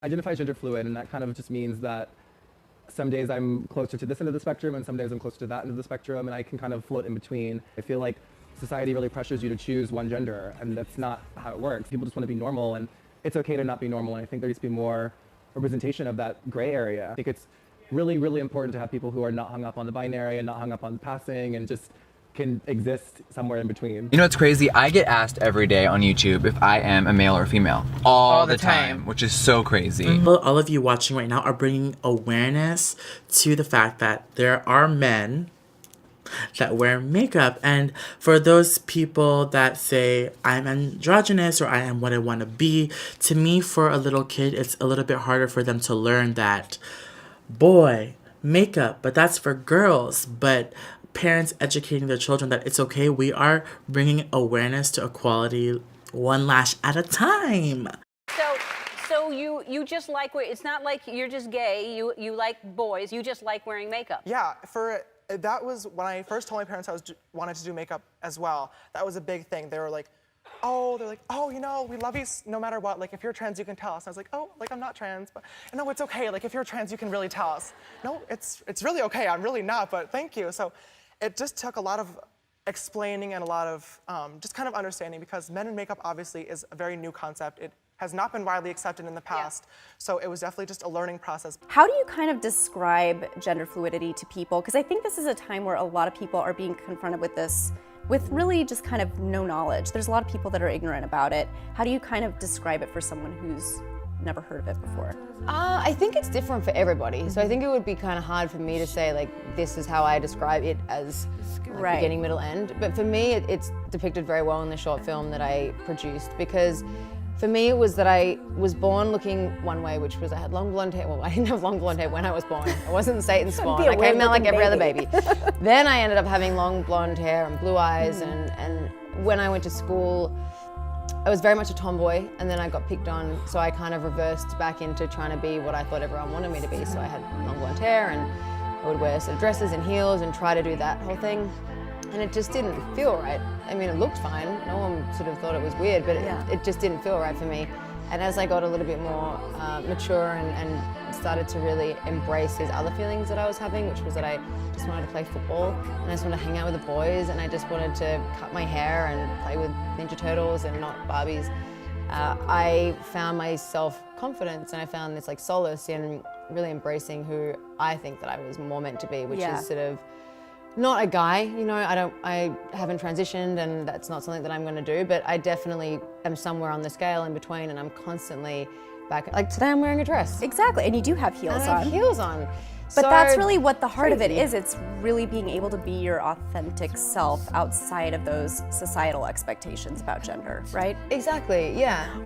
identify as gender fluid, and that kind of just means that some days I'm closer to this end of the spectrum and some days I'm closer to that end of the spectrum, and I can kind of float in between. I feel like society really pressures you to choose one gender, and that's not how it works. People just want to be normal, and it's okay to not be normal, and I think there needs to be more representation of that gray area. I think it's really, really important to have people who are not hung up on the binary and not hung up on passing and just can exist somewhere in between. You know what's crazy? I get asked every day on YouTube if I am a male or female. All the time, which is so crazy. All of you watching right now are bringing awareness to the fact that there are men that wear makeup. And for those people that say, I'm androgynous or I am what I want to be, to me, for a little kid, it's a little bit harder for them to learn that, boy, makeup, but that's for girls. But parents educating their children that it's okay, we are bringing awareness to equality one lash at a time. So you just like, it's not like you're just gay, you like boys, you just like wearing makeup. Yeah, that was when I first told my parents I wanted to do makeup as well. That was a big thing. They were like, oh, you know, we love you no matter what. Like, if you're trans, you can tell us. And I was like, oh, like, I'm not trans, but no, it's okay. Like, if you're trans, you can really tell us. No, it's really okay. I'm really not, but thank you. So it just took a lot of explaining and a lot of just kind of understanding, because men in makeup obviously is a very new concept. It has not been widely accepted in the past. So it was definitely just a learning process. How do you kind of describe gender fluidity to people? Because I think this is a time where a lot of people are being confronted with this with really just kind of no knowledge. There's a lot of people that are ignorant about it. How do you kind of describe it for someone who's never heard of it before? I think it's different for everybody. So I think it would be kind of hard for me to say, like, this is how I describe it as like, beginning, middle, end. But for me, it's depicted very well in the short film that I produced, because for me, it was that I was born looking one way, which was I had long blonde hair. Well, I didn't have long blonde hair when I was born. I wasn't Satan's spawn. I came out like every other baby. Then I ended up having long blonde hair and blue eyes, and when I went to school, I was very much a tomboy, and then I got picked on, so I kind of reversed back into trying to be what I thought everyone wanted me to be. So I had long blonde hair, and I would wear sort of dresses and heels and try to do that whole thing. And it just didn't feel right. I mean, it looked fine. No one sort of thought it was weird, but it just didn't feel right for me. And as I got a little bit more mature and started to really embrace these other feelings that I was having, which was that I just wanted to play football, and I just wanted to hang out with the boys, and I just wanted to cut my hair and play with Ninja Turtles and not Barbies, I found my self-confidence, and I found this like solace in really embracing who I think that I was more meant to be, which is sort of not a guy, you know, I haven't transitioned, and that's not something that I'm going to do, but I definitely am somewhere on the scale in between, and I'm constantly back. Like today I'm wearing a dress. Exactly, and you do have heels on. I have heels on. But that's really what the heart of it is. It's really being able to be your authentic self outside of those societal expectations about gender, right? Exactly, yeah.